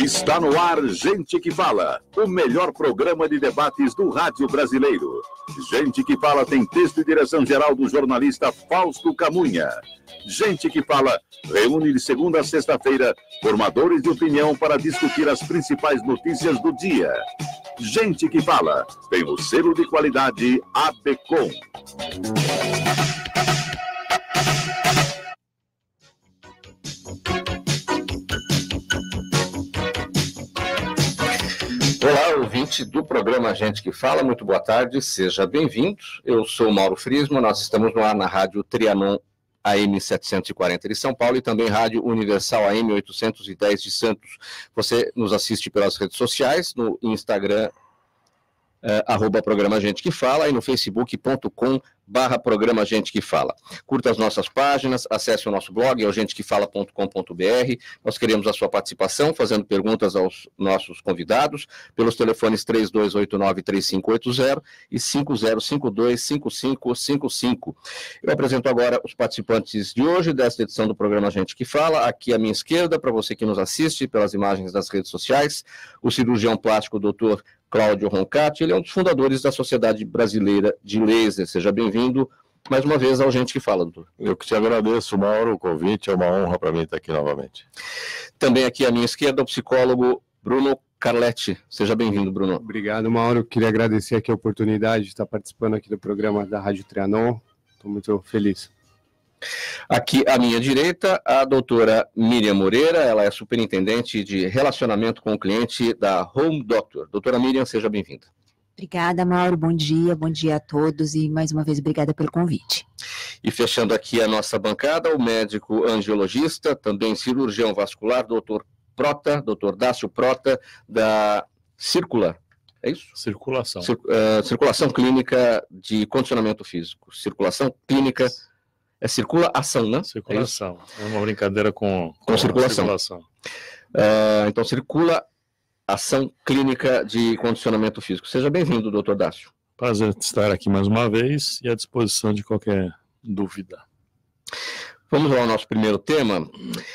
Está no ar Gente que Fala, o melhor programa de debates do rádio brasileiro. Gente que Fala tem texto e direção geral do jornalista Fausto Camunha. Gente que Fala reúne de segunda a sexta-feira formadores de opinião para discutir as principais notícias do dia. Gente que Fala tem o selo de qualidade ABCOM. Olá, ouvinte do programa Gente que Fala, muito boa tarde, seja bem-vindo. Eu sou Mauro Friesman, nós estamos no ar na Rádio Trianon AM 740 de São Paulo e também Rádio Universal AM 810 de Santos. Você nos assiste pelas redes sociais, no Instagram, @programa Gente que Fala e no facebook.com/programa Gente que Fala. Curta as nossas páginas, acesse o nosso blog, é o gentequefala.com.br. Nós queremos a sua participação, fazendo perguntas aos nossos convidados, pelos telefones 3289-3580 e 5052-5555. Eu apresento agora os participantes de hoje, desta edição do programa Gente que Fala. Aqui à minha esquerda, para você que nos assiste pelas imagens das redes sociais, o cirurgião plástico Dr. Cláudio Roncati, ele é um dos fundadores da Sociedade Brasileira de Laser. Seja bem-vindo mais uma vez ao Gente que Fala, doutor. Eu que te agradeço, Mauro, o convite, é uma honra para mim estar aqui novamente. Também aqui à minha esquerda, o psicólogo Bruno Carletti. Seja bem-vindo, Bruno. Obrigado, Mauro. Queria agradecer aqui a oportunidade de estar participando aqui do programa da Rádio Trianon. Estou muito feliz. Aqui à minha direita, a doutora Miriam Moreira, ela é superintendente de relacionamento com o cliente da Home Doctor. Doutora Miriam, seja bem-vinda. Obrigada, Mauro, bom dia a todos e mais uma vez obrigada pelo convite. E fechando aqui a nossa bancada, o médico angiologista, também cirurgião vascular, doutor Dácio Prota, da Circula. É isso? Circulação. Circulação Clínica de Condicionamento Físico. Circulação Clínica... É circulação, né? Circulação. É uma brincadeira com circulação. Então, Circulação Clínica de Condicionamento Físico. Seja bem-vindo, doutor Dácio. Prazer estar aqui mais uma vez e à disposição de qualquer dúvida. Vamos ao nosso primeiro tema.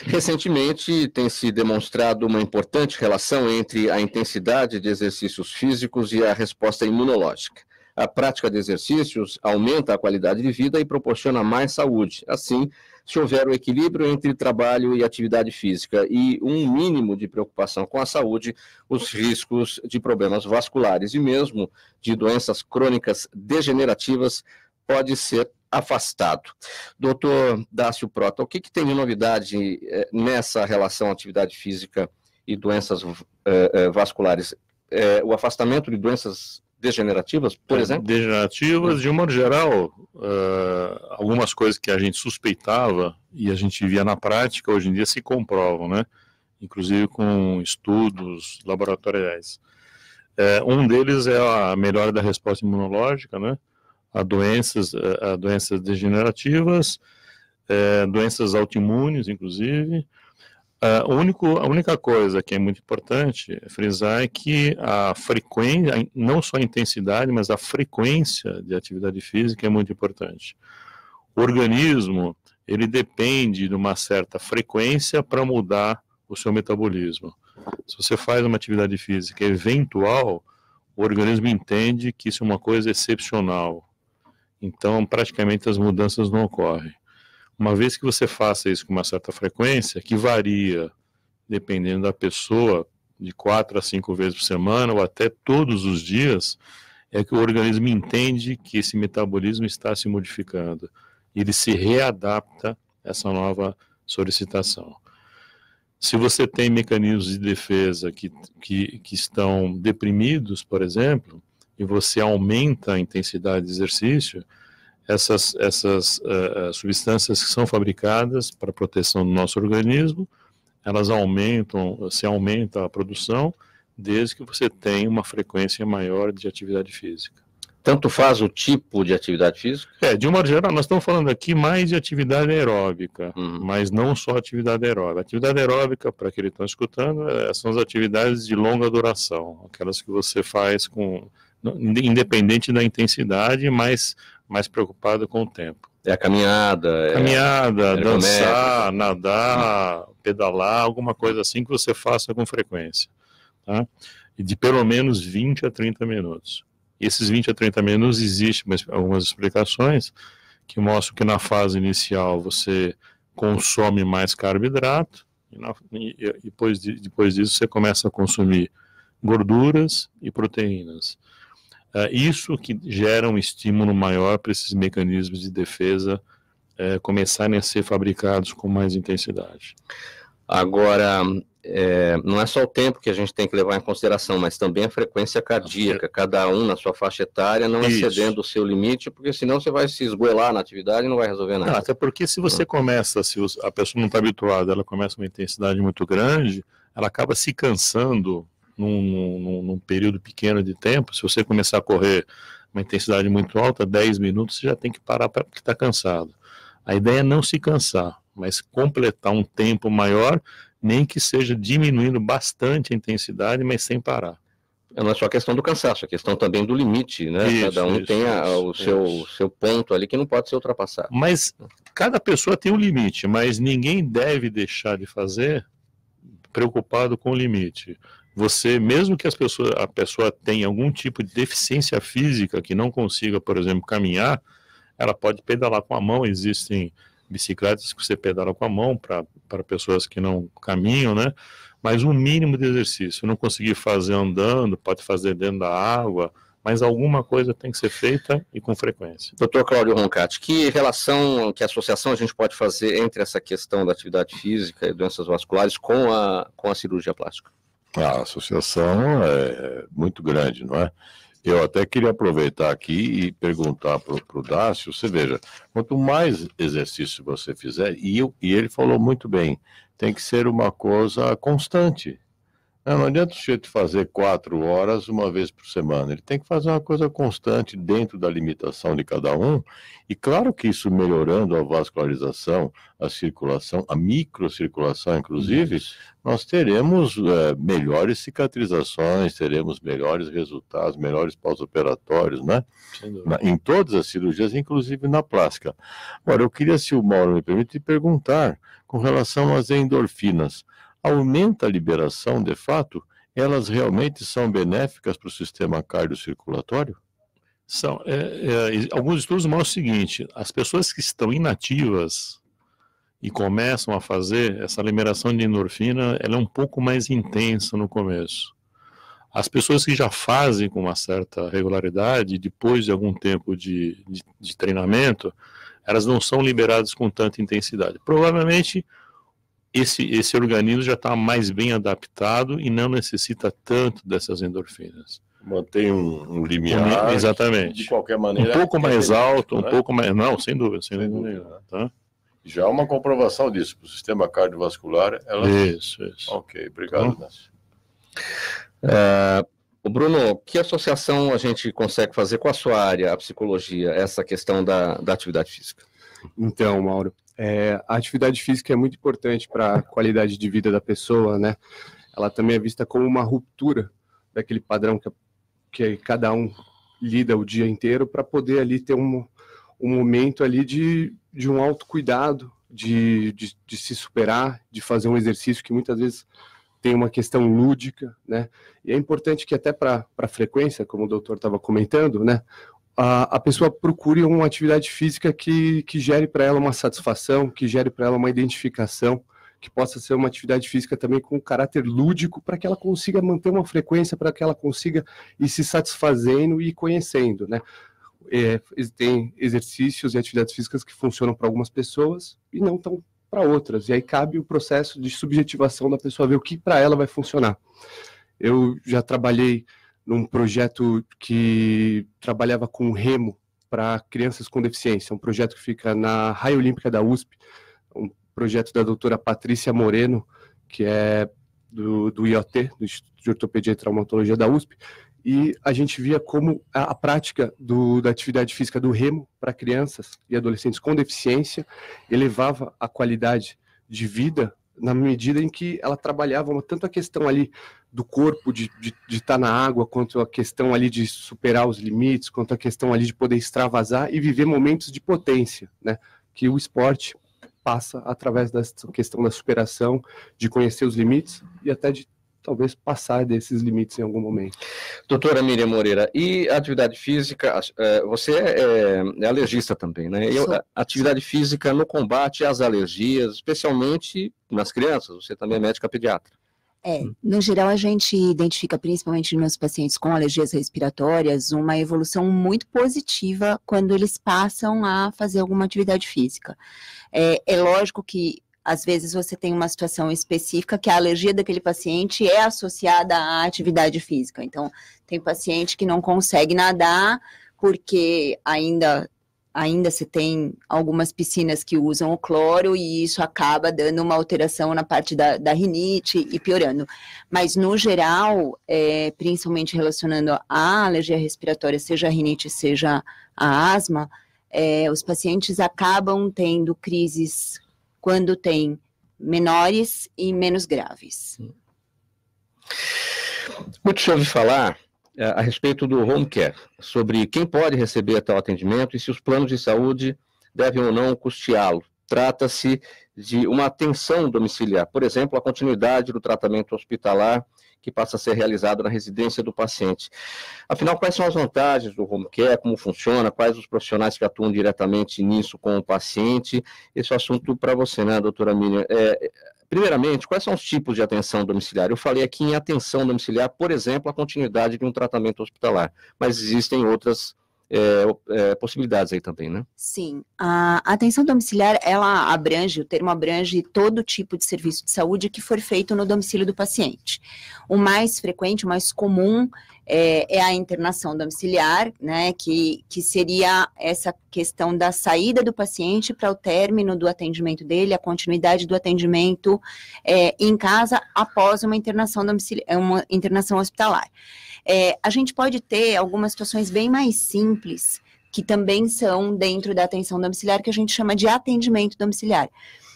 Recentemente tem se demonstrado uma importante relação entre a intensidade de exercícios físicos e a resposta imunológica. A prática de exercícios aumenta a qualidade de vida e proporciona mais saúde. Assim, se houver o equilíbrio entre trabalho e atividade física e um mínimo de preocupação com a saúde, os riscos de problemas vasculares e mesmo de doenças crônicas degenerativas pode ser afastado. Doutor Dácio Prota, o que tem de novidade nessa relação atividade física e doenças vasculares? O afastamento de doenças degenerativas, por exemplo? Degenerativas, de um modo geral, algumas coisas que a gente suspeitava e a gente via na prática, hoje em dia se comprovam, né? Inclusive com estudos laboratoriais. Um deles é a melhora da resposta imunológica, né? A doenças degenerativas, doenças autoimunes, inclusive. A única coisa que é muito importante frisar é que a frequência, não só a intensidade, mas a frequência de atividade física é muito importante. O organismo, ele depende de uma certa frequência para mudar o seu metabolismo. Se você faz uma atividade física eventual, o organismo entende que isso é uma coisa excepcional. Então, praticamente as mudanças não ocorrem. Uma vez que você faça isso com uma certa frequência, que varia, dependendo da pessoa, de 4 a 5 vezes por semana, ou até todos os dias, é que o organismo entende que esse metabolismo está se modificando. E ele se readapta a essa nova solicitação. Se você tem mecanismos de defesa que estão deprimidos, por exemplo, e você aumenta a intensidade de exercício, essas substâncias que são fabricadas para a proteção do nosso organismo, elas se aumenta a produção, desde que você tenha uma frequência maior de atividade física. Tanto faz o tipo de atividade física? De uma geral, nós estamos falando aqui mais de atividade aeróbica, mas não só atividade aeróbica. Atividade aeróbica, para quem está escutando, são as atividades de longa duração, aquelas que você faz independente da intensidade, mas mais preocupado com o tempo. É a caminhada. Caminhada, dançar, nadar, pedalar, alguma coisa assim que você faça com frequência. Tá? E de pelo menos 20 a 30 minutos. E esses 20 a 30 minutos existem algumas explicações que mostram que na fase inicial você consome mais carboidrato e depois disso você começa a consumir gorduras e proteínas. Isso que gera um estímulo maior para esses mecanismos de defesa começarem a ser fabricados com mais intensidade. Agora, não é só o tempo que a gente tem que levar em consideração, mas também a frequência cardíaca, cada um na sua faixa etária, não excedendo o seu limite, porque senão você vai se esgoelar na atividade e não vai resolver nada. Não, até porque se você começa, se a pessoa não está habituada, ela começa uma intensidade muito grande, ela acaba se cansando num período pequeno de tempo. Se você começar a correr uma intensidade muito alta, 10 minutos, você já tem que parar porque está cansado. A ideia é não se cansar, mas completar um tempo maior, nem que seja diminuindo bastante a intensidade, mas sem parar. Não é só a questão do cansaço, é a questão também do limite, né? Cada um tem o seu ponto ali que não pode ser ultrapassado. Mas cada pessoa tem um limite, mas ninguém deve deixar de fazer preocupado com o limite. Você, mesmo que a pessoa tenha algum tipo de deficiência física que não consiga, por exemplo, caminhar, ela pode pedalar com a mão. Existem bicicletas que você pedala com a mão para pessoas que não caminham, né? Mas um mínimo de exercício. Não conseguir fazer andando, pode fazer dentro da água, mas alguma coisa tem que ser feita e com frequência. Dr. Cláudio Roncati, que associação a gente pode fazer entre essa questão da atividade física e doenças vasculares com a cirurgia plástica? A associação é muito grande, não é? Eu até queria aproveitar aqui e perguntar para o Dácio, você veja, quanto mais exercício você fizer, e ele falou muito bem, tem que ser uma coisa constante. Não adianta o sujeito fazer 4 horas uma vez por semana, ele tem que fazer uma coisa constante dentro da limitação de cada um, e claro que isso melhorando a vascularização, a circulação, a microcirculação inclusive, nós teremos melhores cicatrizações, teremos melhores resultados, melhores pós-operatórios, né? Em todas as cirurgias, inclusive na plástica. Agora, eu queria, se o Mauro me permite, perguntar com relação às endorfinas. Aumenta a liberação, de fato? Elas realmente são benéficas para o sistema cardiocirculatório? São. Alguns estudos mostram o seguinte: as pessoas que estão inativas e começam a fazer, essa liberação de endorfina, ela é um pouco mais intensa no começo. As pessoas que já fazem com uma certa regularidade, depois de algum tempo de treinamento, elas não são liberadas com tanta intensidade. Provavelmente esse organismo já está mais bem adaptado e não necessita tanto dessas endorfinas. Mantém um limiar. Exatamente. De qualquer maneira. Um pouco mais alto, né? Um pouco mais. Não, sem dúvida, sem dúvida nenhuma. Tá? Já há uma comprovação disso para o sistema cardiovascular. Isso. Ok, obrigado, Nácio. Bruno, que associação a gente consegue fazer com a sua área, a psicologia, essa questão da atividade física? Então, Mauro, a atividade física é muito importante para a qualidade de vida da pessoa, né? Ela também é vista como uma ruptura daquele padrão que cada um lida o dia inteiro, para poder ali ter um momento ali de um autocuidado, de se superar, de fazer um exercício que muitas vezes tem uma questão lúdica, né? E é importante que até para a frequência, como o doutor estava comentando, né? A pessoa procure uma atividade física que gere para ela uma satisfação, que gere para ela uma identificação, que possa ser uma atividade física também com caráter lúdico, para que ela consiga manter uma frequência, para que ela consiga ir se satisfazendo e conhecendo, né? Tem exercícios e atividades físicas que funcionam para algumas pessoas e não tão para outras, e aí cabe o processo de subjetivação da pessoa, ver o que para ela vai funcionar. Eu já trabalhei num projeto que trabalhava com remo para crianças com deficiência, um projeto que fica na Raia Olímpica da USP, um projeto da doutora Patrícia Moreno, que é do IoT, do Instituto de Ortopedia e Traumatologia da USP, e a gente via como a prática da atividade física do remo para crianças e adolescentes com deficiência elevava a qualidade de vida na medida em que ela trabalhava tanto a questão ali do corpo, de estar na água, quanto a questão ali de superar os limites, quanto a questão ali de poder extravasar e viver momentos de potência, né? Que o esporte passa através dessa questão da superação, de conhecer os limites e até de talvez passar desses limites em algum momento. Doutora Miriam Moreira, e a atividade física, você é alergista também, né? E a atividade física no combate às alergias, especialmente nas crianças, você também é médica pediatra. No geral, a gente identifica, principalmente nos pacientes com alergias respiratórias, uma evolução muito positiva quando eles passam a fazer alguma atividade física. É lógico que, às vezes, você tem uma situação específica que a alergia daquele paciente é associada à atividade física. Então, tem paciente que não consegue nadar porque ainda se tem algumas piscinas que usam o cloro e isso acaba dando uma alteração na parte da rinite e piorando. Mas, no geral, principalmente relacionando à alergia respiratória, seja a rinite, seja a asma, os pacientes acabam tendo crises quando tem menores e menos graves. Muito se ouve falar a respeito do home care, sobre quem pode receber tal atendimento e se os planos de saúde devem ou não custeá-lo. Trata-se de uma atenção domiciliar, por exemplo, a continuidade do tratamento hospitalar que passa a ser realizado na residência do paciente. Afinal, quais são as vantagens do home care, como funciona, quais os profissionais que atuam diretamente nisso com o paciente? Esse é o assunto para você, né, doutora Miriam? Primeiramente, quais são os tipos de atenção domiciliar? Eu falei aqui em atenção domiciliar, por exemplo, a continuidade de um tratamento hospitalar, mas existem outras possibilidades aí também, né? Sim, a atenção domiciliar, ela abrange, o termo abrange todo tipo de serviço de saúde que for feito no domicílio do paciente. O mais frequente, o mais comum é a internação domiciliar, né, que seria essa questão da saída do paciente para o término do atendimento dele, a continuidade do atendimento em casa após uma internação hospitalar. A gente pode ter algumas situações bem mais simples, que também são dentro da atenção domiciliar, que a gente chama de atendimento domiciliar.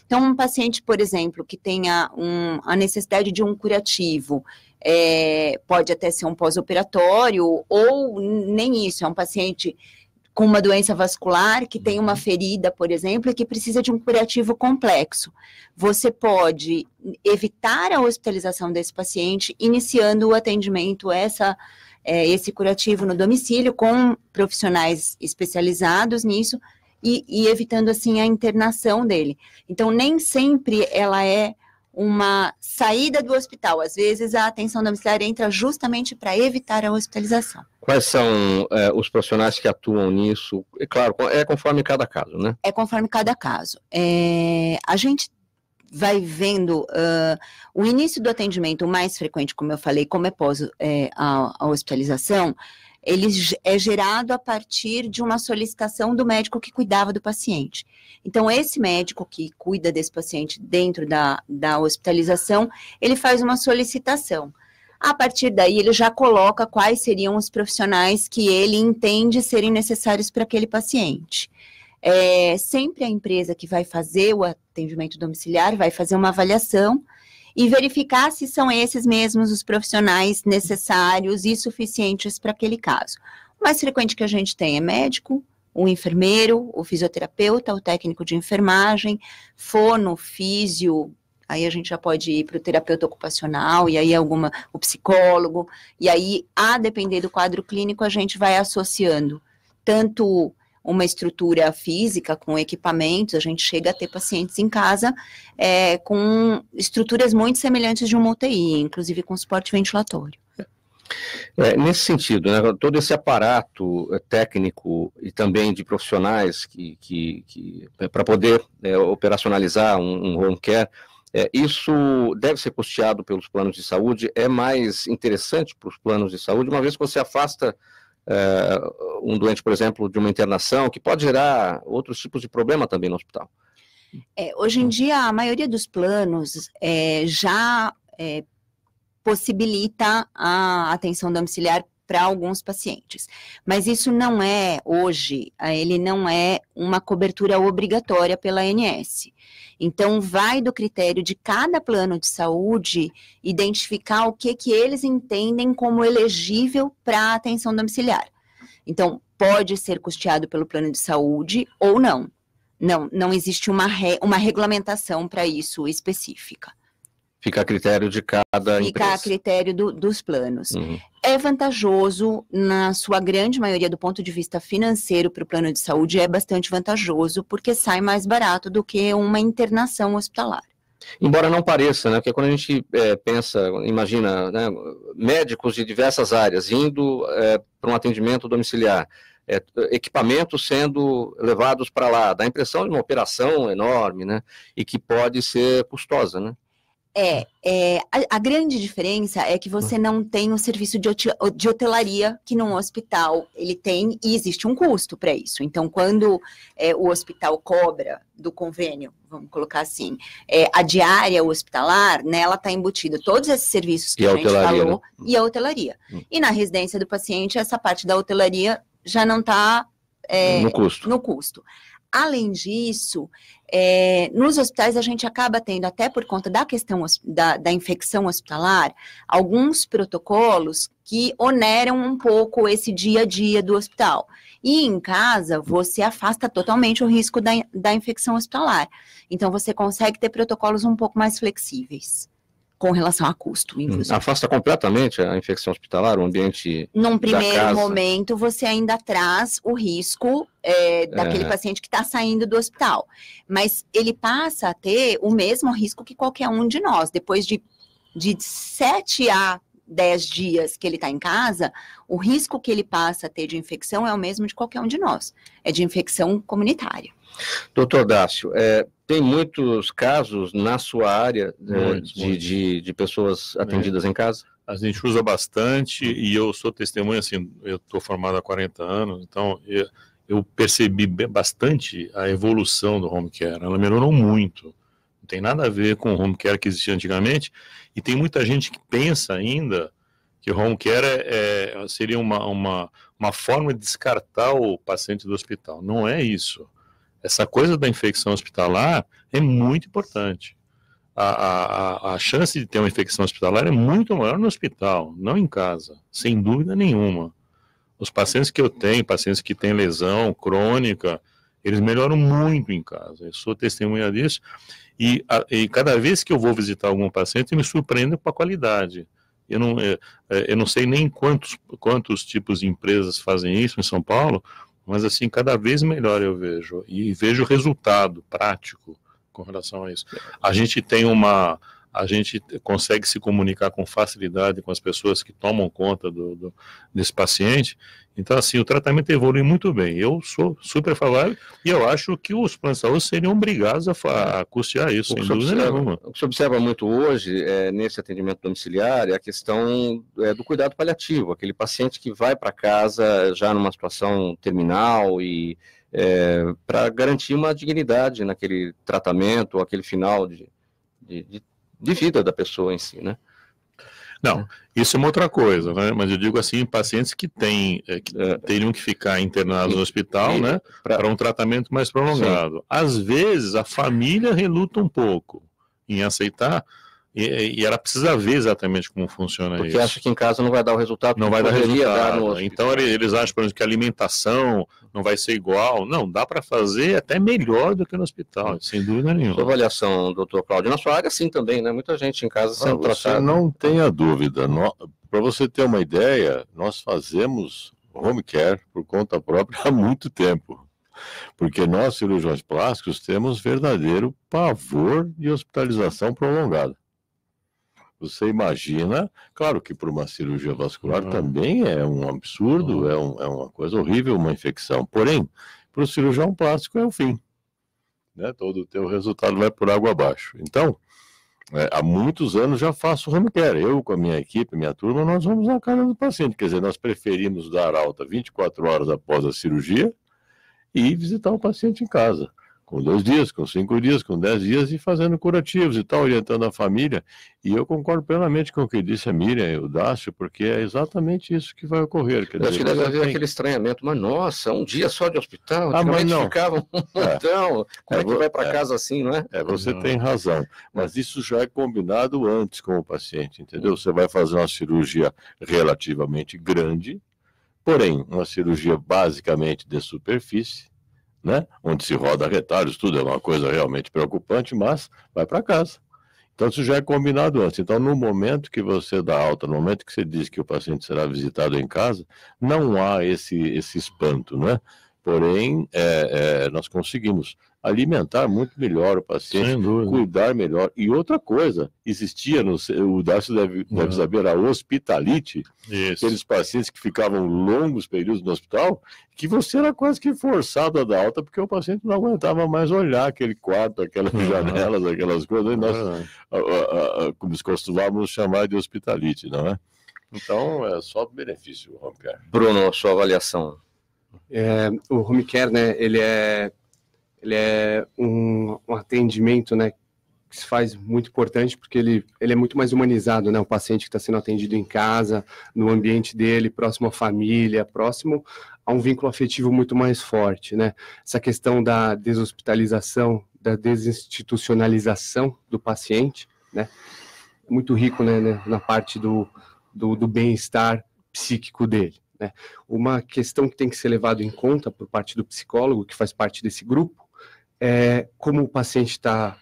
Então, um paciente, por exemplo, que tenha a necessidade de um curativo, pode até ser um pós-operatório, ou nem isso, é um paciente com uma doença vascular, que tem uma ferida, por exemplo, e que precisa de um curativo complexo. Você pode evitar a hospitalização desse paciente, iniciando o atendimento, esse curativo no domicílio, com profissionais especializados nisso, e evitando, assim, a internação dele. Então, nem sempre ela é uma saída do hospital. Às vezes, a atenção domiciliar entra justamente para evitar a hospitalização. Quais são os profissionais que atuam nisso? É claro, é conforme cada caso, né? É conforme cada caso. A gente vai vendo o início do atendimento, o mais frequente, como eu falei, como é pós a hospitalização, ele é gerado a partir de uma solicitação do médico que cuidava do paciente. Então, esse médico que cuida desse paciente dentro da hospitalização, ele faz uma solicitação. A partir daí, ele já coloca quais seriam os profissionais que ele entende serem necessários para aquele paciente. Sempre a empresa que vai fazer o atendimento domiciliar vai fazer uma avaliação e verificar se são esses mesmos os profissionais necessários e suficientes para aquele caso. O mais frequente que a gente tem é médico, o enfermeiro, o fisioterapeuta, o técnico de enfermagem, fono, físio, aí a gente já pode ir para o terapeuta ocupacional, e aí o psicólogo, e aí, a depender do quadro clínico, a gente vai associando tanto uma estrutura física com equipamentos, a gente chega a ter pacientes em casa com estruturas muito semelhantes de uma UTI, inclusive com suporte ventilatório. Nesse sentido, né, todo esse aparato técnico e também de profissionais que para poder operacionalizar um home care, isso deve ser custeado pelos planos de saúde, é mais interessante para os planos de saúde, uma vez que você afasta um doente, por exemplo, de uma internação, que pode gerar outros tipos de problema também no hospital. Hoje em dia, a maioria dos planos já possibilita a atenção domiciliar para alguns pacientes. Mas isso não é, hoje, ele não é uma cobertura obrigatória pela ANS. Então, vai do critério de cada plano de saúde identificar o que eles entendem como elegível para atenção domiciliar. Então, pode ser custeado pelo plano de saúde ou não. Não existe uma regulamentação para isso específica. Fica a critério de cada empresa. Fica a critério dos planos. Uhum. É vantajoso, na sua grande maioria, do ponto de vista financeiro, para o plano de saúde, é bastante vantajoso, porque sai mais barato do que uma internação hospitalar. Embora não pareça, né? Porque quando a gente pensa, imagina, né, médicos de diversas áreas indo para um atendimento domiciliar, equipamentos sendo levados para lá, dá a impressão de uma operação enorme, né? E que pode ser custosa, né? A grande diferença é que você não tem o serviço de hotelaria que num hospital ele tem, e existe um custo para isso. Então, quando o hospital cobra do convênio, vamos colocar assim, a diária hospitalar, nela está embutida todos esses serviços que a gente falou, né? E a hotelaria. E na residência do paciente, essa parte da hotelaria já não está no custo. Além disso, nos hospitais a gente acaba tendo, até por conta da questão da infecção hospitalar, alguns protocolos que oneram um pouco esse dia a dia do hospital. E em casa, você afasta totalmente o risco da infecção hospitalar. Então, você consegue ter protocolos um pouco mais flexíveis com relação a custo, inclusive. Afasta completamente a infecção hospitalar, o ambiente num primeiro momento, você ainda traz o risco daquele paciente que está saindo do hospital. Mas ele passa a ter o mesmo risco que qualquer um de nós. Depois de 7 a 10 dias que ele está em casa, o risco que ele passa a ter de infecção é o mesmo de qualquer um de nós. É de infecção comunitária. Doutor Dácio, tem muitos casos na sua área de pessoas atendidas em casa? A gente usa bastante e eu sou testemunha, assim, eu estou formado há 40 anos, então eu percebi bastante a evolução do home care. Ela melhorou muito. Não tem nada a ver com o home care que existia antigamente, e tem muita gente que pensa ainda que o home care seria uma forma de descartar o paciente do hospital. Não é isso. Essa coisa da infecção hospitalar é muito importante. A chance de ter uma infecção hospitalar é muito maior no hospital, não em casa, sem dúvida nenhuma. Os pacientes que eu tenho, pacientes que têm lesão crônica, eles melhoram muito em casa. Eu sou testemunha disso. E cada vez que eu vou visitar algum paciente, eu me surpreendo com a qualidade. Eu não sei nem quantos tipos de empresas fazem isso em São Paulo, mas assim, cada vez melhor eu vejo, e vejo resultado prático com relação a isso. A gente consegue se comunicar com facilidade com as pessoas que tomam conta desse paciente. Então, assim, o tratamento evolui muito bem. Eu sou super favorável e eu acho que os planos de saúde seriam obrigados a custear isso, sem dúvida nenhuma. O que se observa muito hoje, nesse atendimento domiciliar, é a questão do cuidado paliativo, aquele paciente que vai para casa já numa situação terminal e para garantir uma dignidade naquele tratamento, ou aquele final de vida da pessoa em si, né? Não, isso é uma outra coisa, né? Mas eu digo assim, pacientes que teriam que ficar internados no hospital, né? Para um tratamento mais prolongado. Sim. Às vezes, a família reluta um pouco em aceitar, e ela precisa ver exatamente como funciona isso. Porque acha que em casa não vai dar o resultado. Não vai dar resultado. Então, eles acham, por exemplo, que a alimentação não vai ser igual. Não, dá para fazer até melhor do que no hospital, sem dúvida nenhuma. Sua avaliação, doutor Cláudio, na sua área sim também, né? Muita gente em casa sendo tratada. Não tenha dúvida. Para você ter uma ideia, nós fazemos home care por conta própria há muito tempo. Porque nós, cirurgiões plásticos, temos verdadeiro pavor de hospitalização prolongada. Você imagina, claro que para uma cirurgia vascular também é um absurdo, é uma coisa horrível, uma infecção. Porém, para o cirurgião plástico é o fim. Né? Todo o teu resultado vai por água abaixo. Então, há muitos anos já faço home care. Eu, com a minha equipe, minha turma, nós vamos na casa do paciente. Quer dizer, nós preferimos dar alta 24 horas após a cirurgia e visitar o paciente em casa. com 2 dias, com 5 dias, com 10 dias, e fazendo curativos e tal, orientando a família. E eu concordo plenamente com o que disse a Miriam e o Dácio, porque é exatamente isso que vai ocorrer. Eu acho que deve haver aquele estranhamento, mas nossa, um dia só de hospital, mas não. Ficavam um montão, como é que vai para casa assim, não é? Você tem razão, mas isso já é combinado antes com o paciente, entendeu? Você vai fazer uma cirurgia relativamente grande, porém, uma cirurgia basicamente de superfície, né? Onde se roda retalhos, tudo é uma coisa realmente preocupante, mas vai para casa. Então, isso já é combinado antes. Então, no momento que você dá alta, no momento que você diz que o paciente será visitado em casa, não há esse espanto, né? Porém, nós conseguimos alimentar muito melhor o paciente, cuidar melhor. E outra coisa, existia, o Dácio deve saber, a hospitalite, aqueles pacientes que ficavam longos períodos no hospital, que você era quase que forçado a dar alta, porque o paciente não aguentava mais olhar aquele quarto, aquelas janelas, aquelas coisas, e nós como costumávamos chamar de hospitalite, não é? Então, é só benefício, o home care. Bruno, sua avaliação. O home care, né, ele é um atendimento, né, que se faz muito importante, porque ele é muito mais humanizado, né, o paciente que está sendo atendido em casa, no ambiente dele, próximo à família, próximo a um vínculo afetivo muito mais forte, né, essa questão da deshospitalização, da desinstitucionalização do paciente, né, é muito rico, né, na parte do bem-estar psíquico dele. Né? Uma questão que tem que ser levada em conta por parte do psicólogo, que faz parte desse grupo, é como o paciente está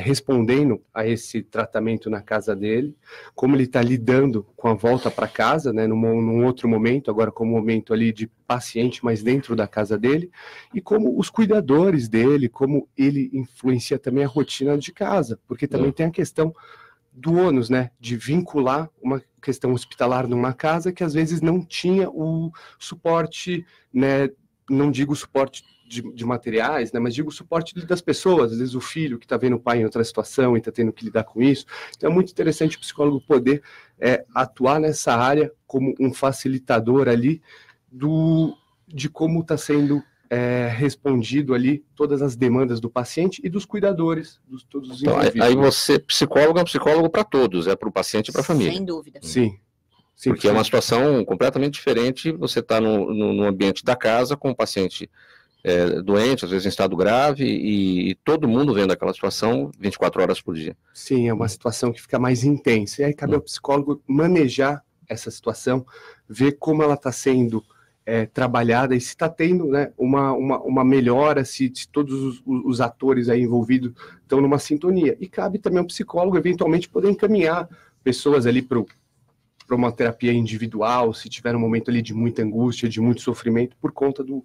respondendo a esse tratamento na casa dele, como ele está lidando com a volta para casa, né, num outro momento, agora como momento ali de paciente, mas dentro da casa dele, e como os cuidadores dele, como ele influencia também a rotina de casa, porque também tem a questão do ônus, né, de vincular uma questão hospitalar numa casa que às vezes não tinha o suporte, né, não digo suporte de materiais, né, mas digo suporte das pessoas, às vezes o filho que está vendo o pai em outra situação e está tendo que lidar com isso. Então é muito interessante o psicólogo poder atuar nessa área como um facilitador ali de como está sendo respondido ali todas as demandas do paciente e dos cuidadores, todos os envolvidos. Aí você, psicólogo, é um psicólogo para todos, é para o paciente e para a família. Sem dúvida. Sim. Porque é uma situação completamente diferente, você está no ambiente da casa com o paciente doente, às vezes em estado grave, e todo mundo vendo aquela situação 24 horas por dia. Sim, é uma situação que fica mais intensa. E aí cabe ao psicólogo manejar essa situação, ver como ela está sendo trabalhada e se está tendo, né, uma melhora, se todos os atores aí envolvidos estão numa sintonia. E cabe também ao psicólogo, eventualmente, poder encaminhar pessoas ali para uma terapia individual, se tiver um momento ali de muita angústia, de muito sofrimento, por conta do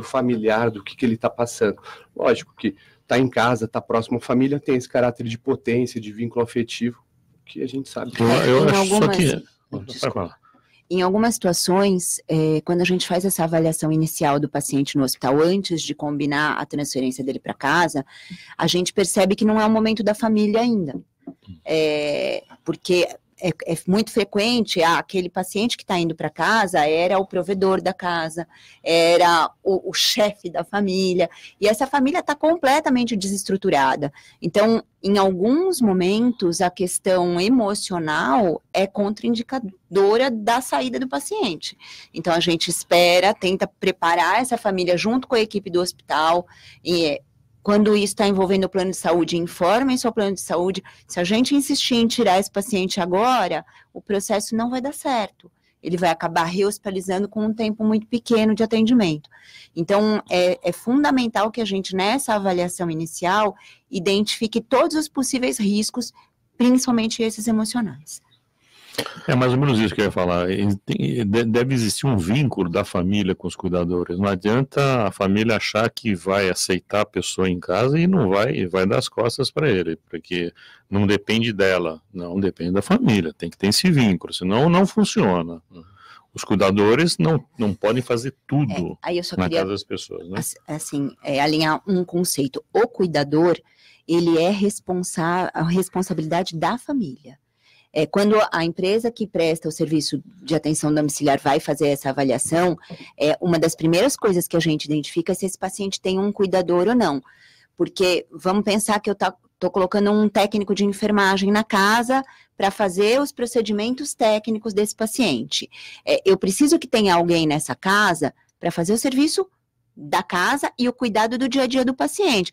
familiar, do que ele está passando. Lógico que está em casa, está próximo à família, tem esse caráter de potência, de vínculo afetivo, que a gente sabe. Eu acho só que... Desculpa. Em algumas situações, quando a gente faz essa avaliação inicial do paciente no hospital, antes de combinar a transferência dele para casa, a gente percebe que não é o momento da família ainda. Porque é muito frequente, aquele paciente que está indo para casa era o provedor da casa, era o chefe da família, e essa família está completamente desestruturada. Então, em alguns momentos, a questão emocional é contraindicadora da saída do paciente. Então, a gente espera, tenta preparar essa família junto com a equipe do hospital, quando isso está envolvendo o plano de saúde, informem seu plano de saúde. Se a gente insistir em tirar esse paciente agora, o processo não vai dar certo. Ele vai acabar rehospitalizando com um tempo muito pequeno de atendimento. Então, é fundamental que a gente, nessa avaliação inicial, identifique todos os possíveis riscos, principalmente esses emocionais. É mais ou menos isso que eu ia falar. Deve existir um vínculo da família com os cuidadores. Não adianta a família achar que vai aceitar a pessoa em casa e não vai dar as costas para ele, porque não depende dela, não depende da família. Tem que ter esse vínculo, senão não funciona. Os cuidadores não podem fazer tudo aí eu só na queria, casa das pessoas, né? Assim, alinhar um conceito. O cuidador, ele é a responsabilidade da família. Quando a empresa que presta o serviço de atenção domiciliar vai fazer essa avaliação, uma das primeiras coisas que a gente identifica é se esse paciente tem um cuidador ou não. Porque vamos pensar que eu estou colocando um técnico de enfermagem na casa para fazer os procedimentos técnicos desse paciente. Eu preciso que tenha alguém nessa casa para fazer o serviço da casa e o cuidado do dia a dia do paciente.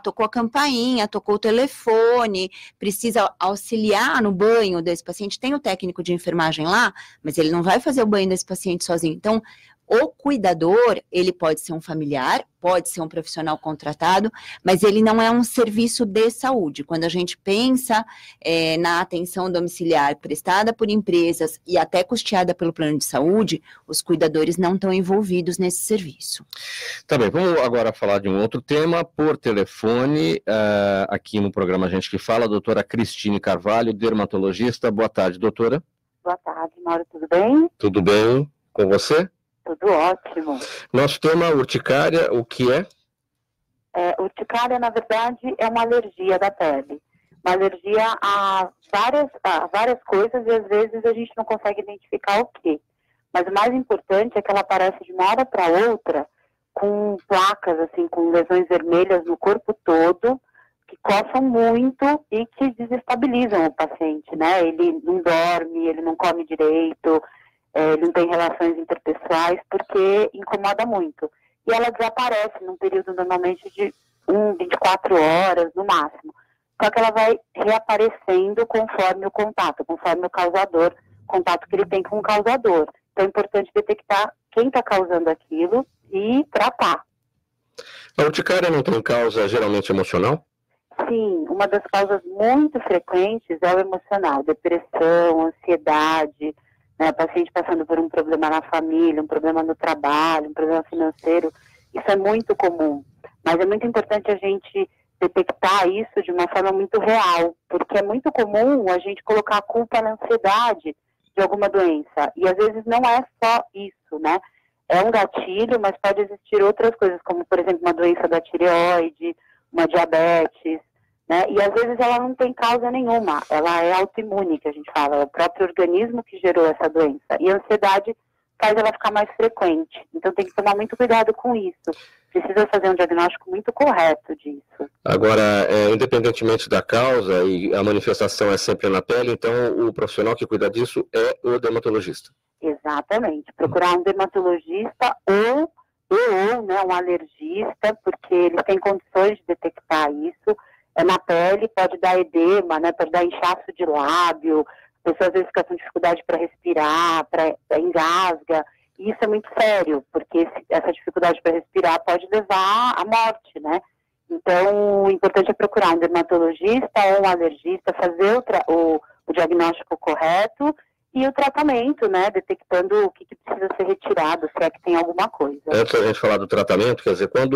Tocou a campainha, tocou o telefone, precisa auxiliar no banho desse paciente. Tem o técnico de enfermagem lá, mas ele não vai fazer o banho desse paciente sozinho. Então, o cuidador, ele pode ser um familiar, pode ser um profissional contratado, mas ele não é um serviço de saúde. Quando a gente pensa na atenção domiciliar prestada por empresas e até custeada pelo plano de saúde, os cuidadores não estão envolvidos nesse serviço. Tá bem, vamos agora falar de um outro tema por telefone, aqui no programa Gente que Fala, a doutora Cristine Carvalho, dermatologista. Boa tarde, doutora. Boa tarde, Mauro, tudo bem? Tudo bem com você? Tudo ótimo. Nosso tema, urticária, o que é? Urticária, na verdade, é uma alergia da pele. Uma alergia a várias coisas e às vezes a gente não consegue identificar o quê. Mas o mais importante é que ela aparece de uma hora para outra com placas, assim, com lesões vermelhas no corpo todo, que coçam muito e que desestabilizam o paciente, né? Ele não dorme, ele não come direito, ele não tem relações interpessoais porque incomoda muito. E ela desaparece num período normalmente de 24 horas no máximo. Só que ela vai reaparecendo conforme o contato, conforme o causador, contato que ele tem com o causador. Então é importante detectar quem está causando aquilo e tratar. A urticária não tem causa geralmente emocional? Sim, uma das causas muito frequentes é o emocional, depressão, ansiedade, né, paciente passando por um problema na família, um problema no trabalho, um problema financeiro, isso é muito comum. Mas é muito importante a gente detectar isso de uma forma muito real, porque é muito comum a gente colocar a culpa na ansiedade de alguma doença, e às vezes não é só isso, né? É um gatilho, mas pode existir outras coisas, como, por exemplo, uma doença da tireoide, uma diabetes, né? E às vezes ela não tem causa nenhuma, ela é autoimune, que a gente fala, é o próprio organismo que gerou essa doença. E a ansiedade faz ela ficar mais frequente. Então tem que tomar muito cuidado com isso. Precisa fazer um diagnóstico muito correto disso. Agora, independentemente da causa, e a manifestação é sempre na pele, então o profissional que cuida disso é o dermatologista. Exatamente. Procurar um dermatologista ou né, um alergista, porque eles têm condições de detectar isso. Na pele, pode dar edema, né, pode dar inchaço de lábio, a pessoa às vezes fica com dificuldade para respirar, engasga, e isso é muito sério, porque essa dificuldade para respirar pode levar à morte, né? Então, o importante é procurar um dermatologista ou um alergista, fazer o diagnóstico correto e o tratamento, né, detectando o que precisa ser retirado, se é que tem alguma coisa. Antes da gente falar do tratamento, quer dizer, quando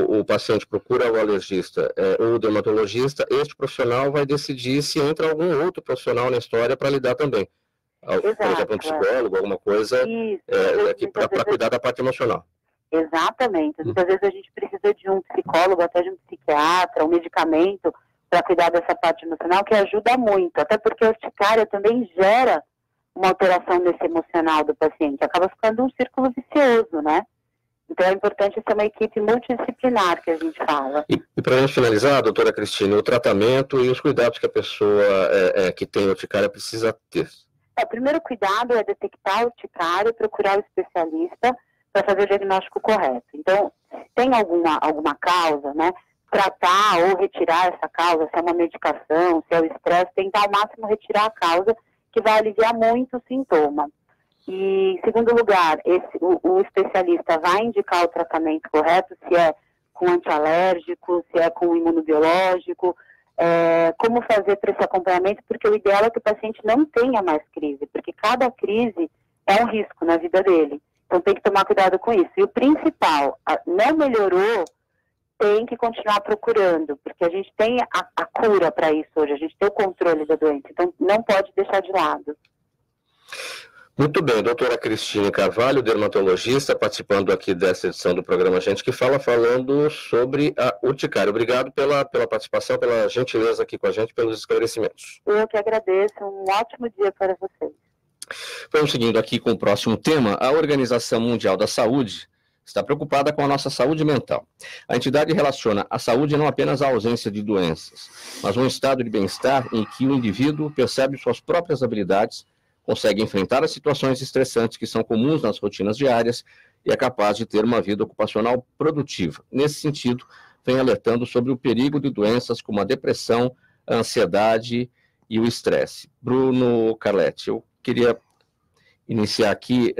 o paciente procura o alergista ou o dermatologista, este profissional vai decidir se entra algum outro profissional na história para lidar também. Exato, por exemplo, um psicólogo, alguma coisa para cuidar da parte emocional. Exatamente. Muitas vezes a gente precisa de um psicólogo, até de um psiquiatra, um medicamento para cuidar dessa parte emocional, que ajuda muito, até porque a urticária também gera uma alteração nesse emocional do paciente, acaba ficando um círculo vicioso, né? Então é importante ser uma equipe multidisciplinar, que a gente fala. E para a gente finalizar, doutora Cristine, o tratamento e os cuidados que a pessoa que tem urticária precisa ter. O primeiro cuidado é detectar a urticária e procurar o especialista para fazer o diagnóstico correto. Então, se tem alguma causa, né, tratar ou retirar essa causa, se é uma medicação, se é o estresse, tentar ao máximo retirar a causa, que vai aliviar muito o sintoma. E, em segundo lugar, o especialista vai indicar o tratamento correto, se é com antialérgico, se é com imunobiológico, como fazer para esse acompanhamento, porque o ideal é que o paciente não tenha mais crise, porque cada crise é um risco na vida dele. Então tem que tomar cuidado com isso. E o principal, não melhorou, tem que continuar procurando, porque a gente tem a cura para isso hoje, a gente tem o controle da doença, então não pode deixar de lado. Muito bem, doutora Cristine Carvalho, dermatologista, participando aqui dessa edição do programa Gente que Fala, falando sobre a urticária. Obrigado pela participação, pela gentileza aqui com a gente, pelos esclarecimentos. Eu que agradeço, um ótimo dia para vocês. Vamos seguindo aqui com o próximo tema. A Organização Mundial da Saúde está preocupada com a nossa saúde mental. A entidade relaciona a saúde não apenas à ausência de doenças, mas um estado de bem-estar em que o indivíduo percebe suas próprias habilidades, consegue enfrentar as situações estressantes que são comuns nas rotinas diárias e é capaz de ter uma vida ocupacional produtiva. Nesse sentido, vem alertando sobre o perigo de doenças como a depressão, a ansiedade e o estresse. Bruno Carletti, eu queria iniciar aqui,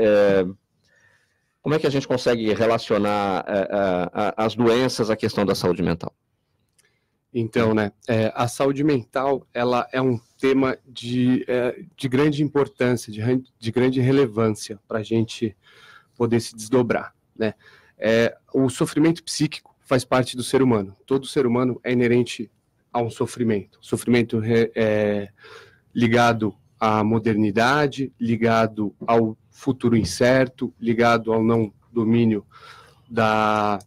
como é que a gente consegue relacionar as doenças à questão da saúde mental? Então, a saúde mental, ela é um tema de grande importância, de grande relevância para a gente poder se desdobrar, né? O sofrimento psíquico faz parte do ser humano. Todo ser humano é inerente a um sofrimento. Sofrimento ligado à modernidade, ligado ao futuro incerto, ligado ao não domínio da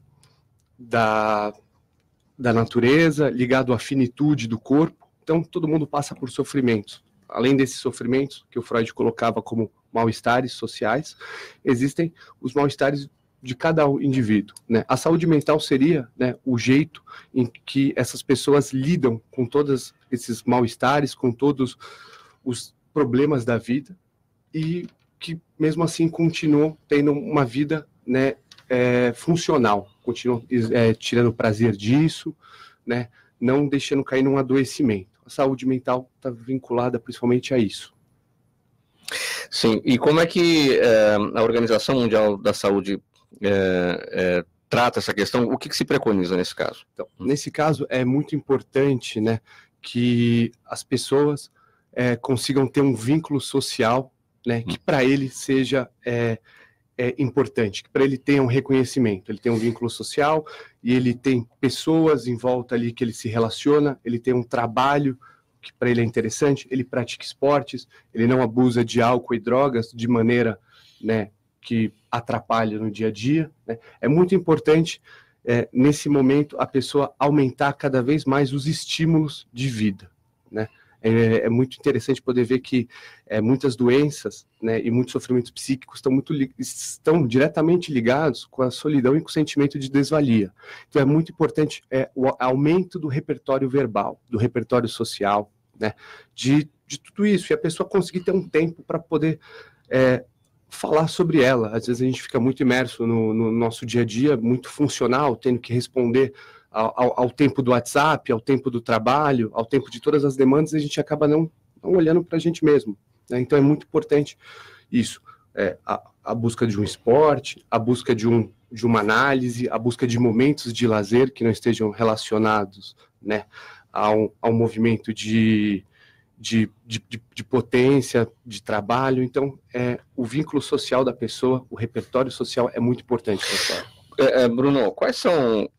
natureza, ligado à finitude do corpo. Então, todo mundo passa por sofrimentos. Além desses sofrimentos, que o Freud colocava como mal-estares sociais, existem os mal-estares de cada indivíduo, né? A saúde mental seria, né, o jeito em que essas pessoas lidam com todos esses mal-estares, com todos os problemas da vida, e que, mesmo assim, continuam tendo uma vida, né, funcional, continuam tirando prazer disso, né, não deixando cair num adoecimento. A saúde mental está vinculada principalmente a isso. Sim, e como é que a Organização Mundial da Saúde trata essa questão? O que se preconiza nesse caso? Então, nesse caso, é muito importante, né, que as pessoas consigam ter um vínculo social, né, que para ele seja importante, que para ele tenha um reconhecimento. Ele tem um vínculo social e ele tem pessoas em volta ali que ele se relaciona, ele tem um trabalho que para ele é interessante, ele pratica esportes, ele não abusa de álcool e drogas de maneira, né, que atrapalha no dia a dia, né? É muito importante, nesse momento, a pessoa aumentar cada vez mais os estímulos de vida, né? É muito interessante poder ver que muitas doenças, né, e muitos sofrimentos psíquicos estão diretamente ligados com a solidão e com o sentimento de desvalia. Então é muito importante o aumento do repertório verbal, do repertório social, né, de tudo isso, e a pessoa conseguir ter um tempo para poder falar sobre ela. Às vezes a gente fica muito imerso no nosso dia a dia, muito funcional, tendo que responder ao tempo do WhatsApp, ao tempo do trabalho, ao tempo de todas as demandas, e a gente acaba não olhando para a gente mesmo, né? Então é muito importante isso, a busca de um esporte, a busca de uma análise, a busca de momentos de lazer que não estejam relacionados, né, ao movimento de potência, de trabalho. Então, o vínculo social da pessoa, o repertório social é muito importante. Bruno, quais são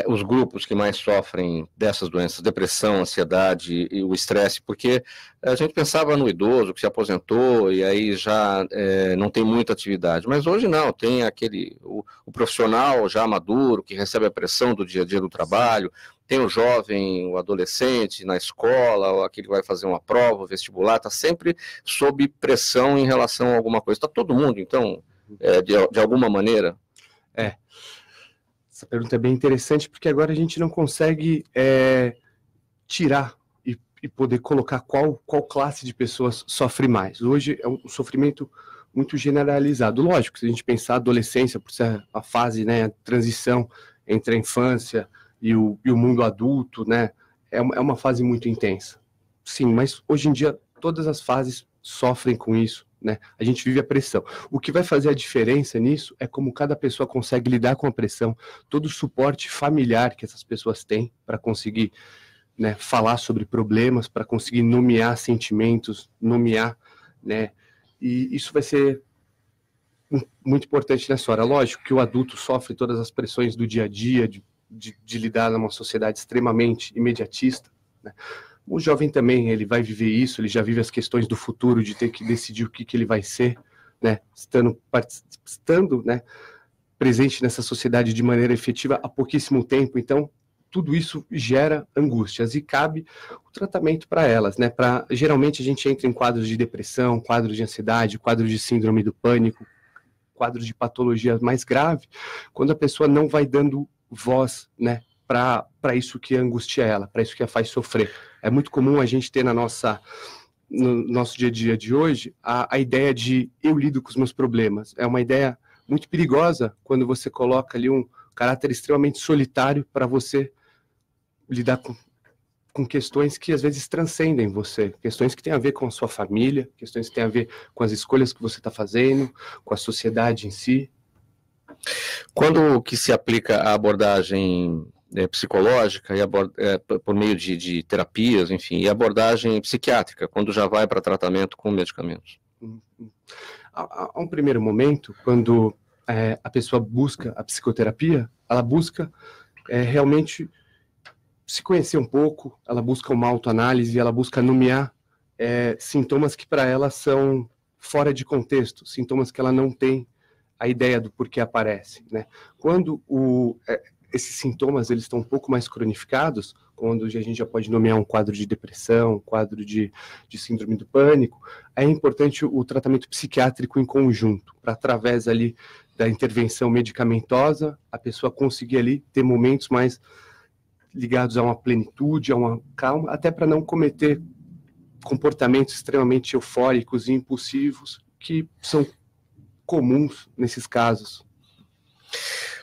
os grupos que mais sofrem dessas doenças, depressão, ansiedade e o estresse? Porque a gente pensava no idoso que se aposentou e aí já não tem muita atividade, mas hoje não, tem o profissional já maduro que recebe a pressão do dia a dia do trabalho, tem o jovem, o adolescente na escola, ou aquele que vai fazer uma prova, vestibular, está sempre sob pressão em relação a alguma coisa. Está todo mundo, então, de alguma maneira? Essa pergunta é bem interessante, porque agora a gente não consegue tirar e poder colocar qual classe de pessoas sofre mais. Hoje é um sofrimento muito generalizado. Lógico, se a gente pensar a adolescência, por ser a fase, né, a transição entre a infância e o mundo adulto, né, é uma fase muito intensa. Sim, mas hoje em dia todas as fases sofrem com isso, né? A gente vive a pressão. O que vai fazer a diferença nisso é como cada pessoa consegue lidar com a pressão, todo o suporte familiar que essas pessoas têm para conseguir, né, falar sobre problemas, para conseguir nomear sentimentos, né? E isso vai ser muito importante nessa hora. Lógico que o adulto sofre todas as pressões do dia a dia, de lidar numa sociedade extremamente imediatista, né? O jovem também, ele vai viver isso, ele já vive as questões do futuro, de ter que decidir o que ele vai ser, né? Estando, né, presente nessa sociedade de maneira efetiva há pouquíssimo tempo. Então, tudo isso gera angústias e cabe o tratamento para elas, né? Geralmente a gente entra em quadros de depressão, quadros de ansiedade, quadros de síndrome do pânico, quadros de patologia mais grave, quando a pessoa não vai dando voz, né, para isso que angustia ela, para isso que a faz sofrer. É muito comum a gente ter no nosso dia a dia de hoje a ideia de eu lido com os meus problemas. É uma ideia muito perigosa quando você coloca ali um caráter extremamente solitário para você lidar com questões que às vezes transcendem você, questões que têm a ver com a sua família, questões que têm a ver com as escolhas que você está fazendo, com a sociedade em si. Quando que se aplica a abordagem psicológica e por meio de terapias, enfim, e abordagem psiquiátrica, quando já vai para tratamento com medicamentos? Há um primeiro momento, quando a pessoa busca a psicoterapia, ela busca realmente se conhecer um pouco, ela busca uma autoanálise, ela busca nomear sintomas que para ela são fora de contexto, sintomas que ela não tem a ideia do porquê aparece, né? Quando esses sintomas eles estão um pouco mais cronificados, quando a gente já pode nomear um quadro de depressão, um quadro de síndrome do pânico, é importante o tratamento psiquiátrico em conjunto, para através ali da intervenção medicamentosa, a pessoa conseguir ali ter momentos mais ligados a uma plenitude, a uma calma, até para não cometer comportamentos extremamente eufóricos e impulsivos que são comuns nesses casos.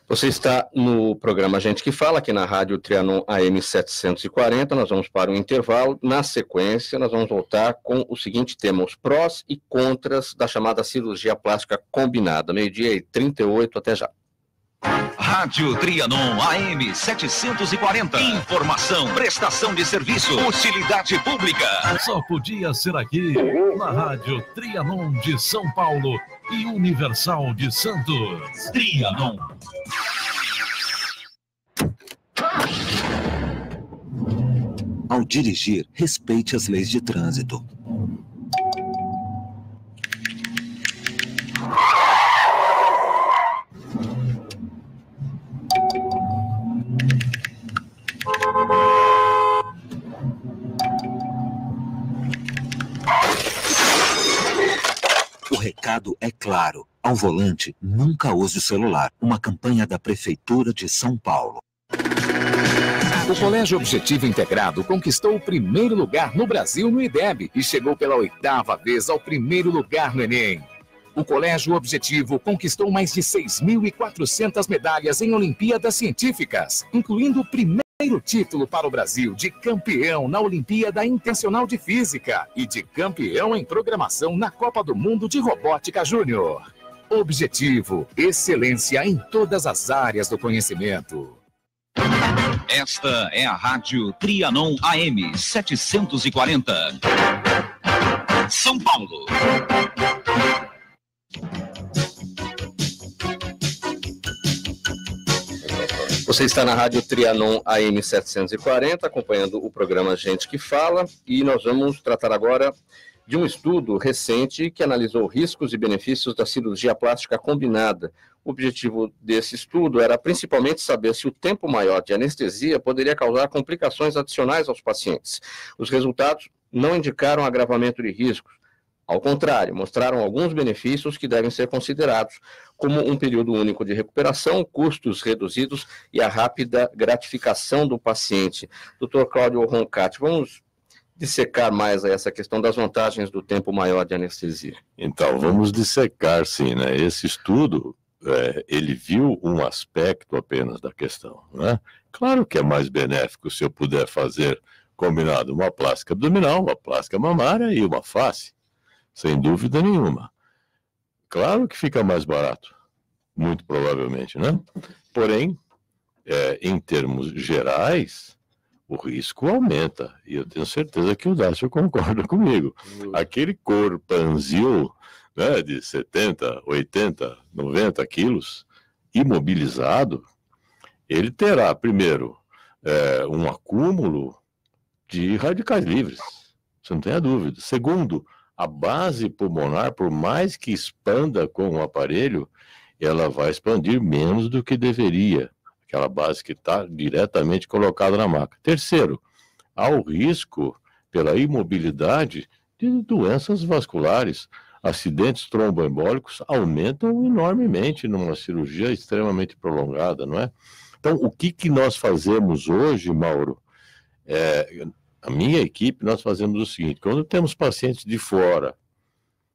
Você está no programa Gente que Fala, aqui na Rádio Trianon AM 740, nós vamos para um intervalo. Na sequência, nós vamos voltar com o seguinte tema, os prós e contras da chamada cirurgia plástica combinada. 12h38, até já. Rádio Trianon AM 740. Informação, prestação de serviço, utilidade pública. Só podia ser aqui, na Rádio Trianon de São Paulo e Universal de Santos. Trianon. Ao dirigir, respeite as leis de trânsito. O recado é claro. Ao volante, nunca use o celular. Uma campanha da Prefeitura de São Paulo. O Colégio Objetivo Integrado conquistou o primeiro lugar no Brasil no IDEB e chegou pela 8ª vez ao primeiro lugar no Enem. O Colégio Objetivo conquistou mais de 6.400 medalhas em Olimpíadas Científicas, incluindo o primeiro título para o Brasil de campeão na Olimpíada Internacional de Física e de campeão em programação na Copa do Mundo de Robótica Júnior. Objetivo, excelência em todas as áreas do conhecimento. Esta é a Rádio Trianon AM 740. São Paulo. Você está na Rádio Trianon AM 740, acompanhando o programa Gente que Fala, e nós vamos tratar agora de um estudo recente que analisou riscos e benefícios da cirurgia plástica combinada. O objetivo desse estudo era principalmente saber se o tempo maior de anestesia poderia causar complicações adicionais aos pacientes. Os resultados não indicaram agravamento de riscos. Ao contrário, mostraram alguns benefícios que devem ser considerados, como um período único de recuperação, custos reduzidos e a rápida gratificação do paciente. Dr. Cláudio Roncati, vamos dissecar mais essa questão das vantagens do tempo maior de anestesia. Então, vamos dissecar, sim, né? Esse estudo, ele viu um aspecto apenas da questão, né? Claro que é mais benéfico se eu puder fazer combinado uma plástica abdominal, uma plástica mamária e uma face. Sem dúvida nenhuma. Claro que fica mais barato, muito provavelmente, né? Porém, em termos gerais, o risco aumenta. E eu tenho certeza que o Dácio concorda comigo. Aquele corpanzil, né, de 70, 80, 90 quilos, imobilizado, ele terá, primeiro, um acúmulo de radicais livres, você não tem a dúvida. Segundo, a base pulmonar, por mais que expanda com o aparelho, ela vai expandir menos do que deveria, aquela base que está diretamente colocada na maca. Terceiro, há o risco, pela imobilidade, de doenças vasculares. Acidentes tromboembólicos aumentam enormemente numa cirurgia extremamente prolongada, não é? Então, o que nós fazemos hoje, Mauro? A minha equipe, nós fazemos o seguinte: quando temos pacientes de fora,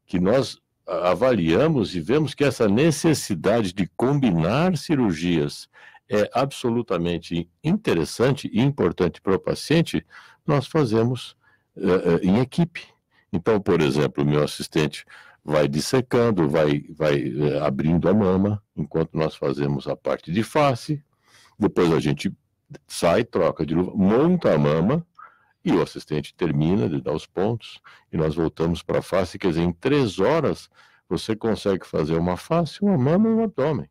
que nós avaliamos e vemos que essa necessidade de combinar cirurgias é absolutamente interessante e importante para o paciente, nós fazemos em equipe. Então, por exemplo, o meu assistente vai dissecando, vai abrindo a mama, enquanto nós fazemos a parte de face. Depois a gente sai, troca de luva, monta a mama, e o assistente termina de dar os pontos, e nós voltamos para a face. Quer dizer, em 3 horas, você consegue fazer uma face, uma mama e um abdômen.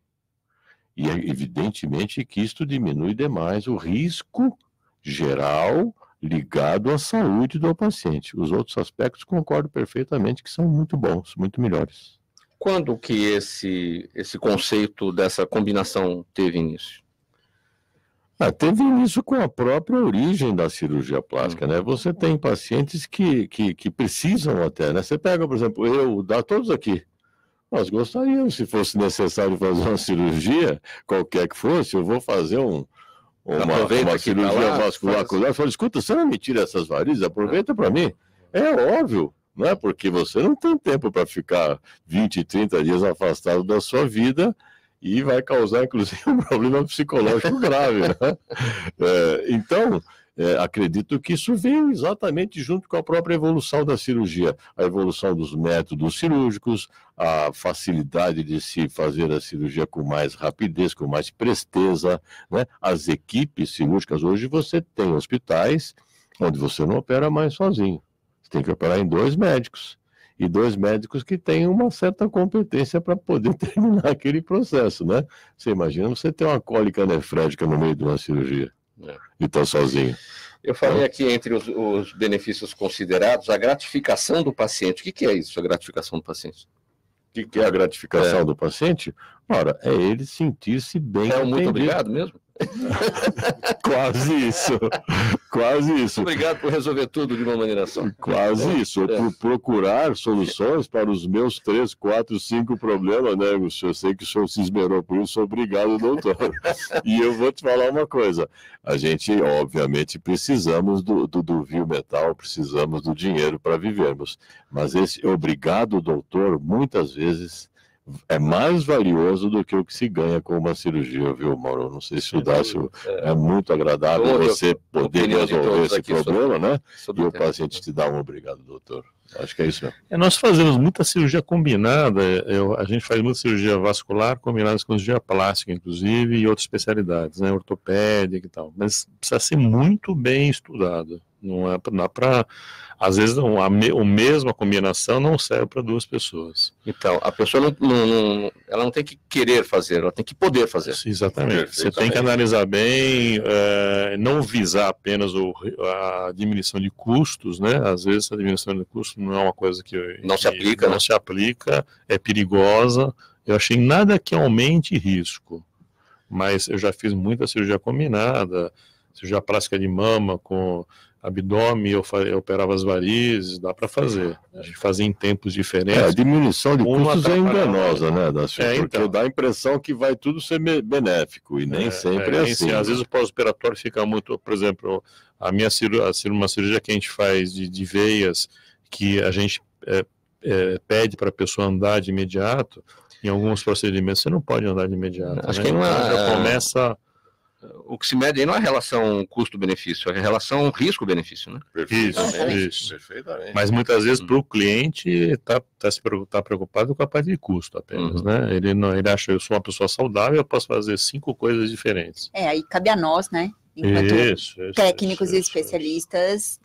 E é evidentemente que isto diminui demais o risco geral ligado à saúde do paciente. Os outros aspectos concordo perfeitamente que são muito bons, muito melhores. Quando que esse conceito dessa combinação teve início? Teve início com a própria origem da cirurgia plástica, né? Você tem pacientes que precisam até, né? Você pega, por exemplo, todos aqui. Nós gostaríamos, se fosse necessário fazer uma cirurgia, qualquer que fosse, eu vou fazer uma cirurgia vascular. Eu falo, escuta, você não me tira essas varizes, aproveita para mim. É óbvio, não é? Porque você não tem tempo para ficar 20, 30 dias afastado da sua vida, e vai causar, inclusive, um problema psicológico grave, né? Então, acredito que isso veio exatamente junto com a própria evolução da cirurgia. A evolução dos métodos cirúrgicos, a facilidade de se fazer a cirurgia com mais rapidez, com mais presteza, né? As equipes cirúrgicas, hoje você tem hospitais onde você não opera mais sozinho. Você tem que operar em 2 médicos. E 2 médicos que têm uma certa competência para poder terminar aquele processo, né? Você imagina você ter uma cólica nefrética no meio de uma cirurgia e estar sozinho. Eu falei aqui entre os benefícios considerados, a gratificação do paciente. O que é isso, a gratificação do paciente? O que é a gratificação do paciente? Ora, é ele sentir-se bem atendido. Muito obrigado mesmo? Quase isso. Quase isso. Obrigado por resolver tudo de uma maneira só. Quase isso. Por procurar soluções para os meus 3, 4, 5 problemas, né? Eu sei que o senhor se esmerou por isso. Obrigado, doutor. E eu vou te falar uma coisa. A gente, obviamente, precisamos do vil metal, precisamos do dinheiro para vivermos. Mas esse obrigado, doutor, muitas vezes é mais valioso do que o que se ganha com uma cirurgia, viu, Mauro? Não sei se o Dácio é muito agradável você poder resolver esse problema, né? E o paciente te dá um obrigado, doutor. Acho que é isso mesmo. Nós fazemos muita cirurgia combinada, a gente faz muita cirurgia vascular combinada com cirurgia plástica, inclusive, e outras especialidades, né? Ortopédica e tal. Mas precisa ser muito bem estudado. Não dá para... Às vezes, a mesma combinação não serve para 2 pessoas. Então, a pessoa ela não tem que querer fazer, ela tem que poder fazer. Exatamente. Você tem que analisar bem, não visar apenas a diminuição de custos, né? Às vezes, a diminuição de custos não é uma coisa que não se aplica, não se aplica, é perigosa. Eu achei nada que aumente risco, mas eu já fiz muita cirurgia combinada, cirurgia plástica de mama com abdômen, eu operava as varizes, dá para fazer. A gente fazia em tempos diferentes. A diminuição de custos é enganosa, né, Dácio? Porque então, dá a impressão que vai tudo ser benéfico, e nem sempre é assim. Às vezes o pós-operatório fica muito, por exemplo, uma cirurgia que a gente faz de veias, que a gente pede para a pessoa andar de imediato, em alguns procedimentos você não pode andar de imediato. Acho né? que não já começa... O que se mede aí não é a relação custo-benefício, é a relação risco-benefício, né? Isso. Perfeitamente. Mas muitas vezes para o cliente está preocupado com a parte de custo apenas, né? Ele acha, eu sou uma pessoa saudável, eu posso fazer 5 coisas diferentes. Aí cabe a nós, né? Enquanto técnicos e especialistas,